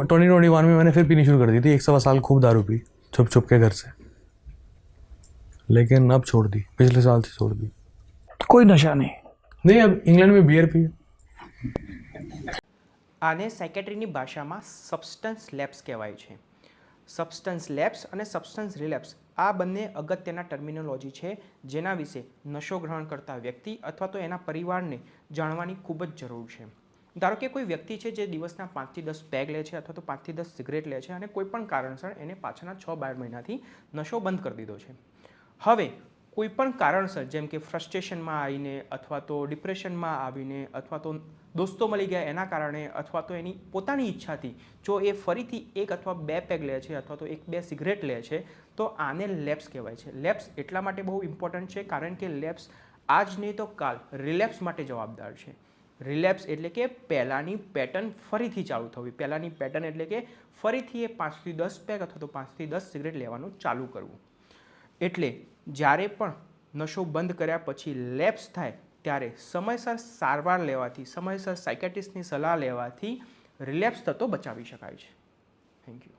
2021 में मैंने फिर पीनी शुरू कर दी थी, 1 सवा साल खूब दारू पी छुप छुप के घर से, लेकिन अब छोड़ दी, पिछले साल से छोड़ दी। कोई नशा नहीं। अब इंग्लैंड में बियर पी। આને સાયકેટ્રીની ભાષામાં સબસ્ટન્સ લેપ્સ કહેવાય છે। સબસ્ટન્સ લેપ્સ અને સબસ્ટન્સ રિલેપ્સ આ બંને અગત્યના ટર્મિનોલોજી છે જેના વિશે નશો ગ્રહણ કરતા વ્યક્તિ અથવા તો એના પરિવારને જાણવાની ખૂબ જ જરૂર છે। ધારો કે કોઈ વ્યક્તિ છે જે દિવસના 5 થી 10 પેગ લે છે અથવા તો 5 થી 10 સિગરેટ લે છે અને કોઈ પણ કારણસર એને પાછળના 6-12 મહિનાથી નશો બંધ કરી દીધો છે। હવે કોઈ પણ કારણસર જેમ કે ફ્રસ્ટ્રેશનમાં આવીને અથવા તો ડિપ્રેશનમાં આવીને અથવા તો દોસ્તો મળી ગયા એના કારણે અથવા તો એની પોતાની ઈચ્છાથી જો એ ફરીથી 1 અથવા 2 પેગ લે છે અથવા તો 1-2 સિગરેટ લે છે તો આને લેપ્સ કહેવાય છે। લેપ્સ એટલા માટે બહુ ઇમ્પોર્ટન્ટ છે કારણ કે લેપ્સ આજ નહીં તો કાલ રિલેપ્સ માટે જવાબદાર છે। રિલેપ્સ એટલે કે પહેલાંની પેટર્ન ફરીથી ચાલુ થવી। પહેલાંની પેટર્ન એટલે કે ફરીથી એ 5 થી 10 પેગ અથવા તો 5 થી 10 સિગરેટ લેવાનું ચાલુ કરવું। એટલે જ્યારે પણ નશો બંધ કર્યા પછી લેપ્સ થાય ત્યારે સમયસર સારવાર લેવાથી, સમયસર સાયકેટ્રિસ્ટની સલાહ લેવાથી રિલેપ્સ થતો બચાવી શકાય છે। Thank you.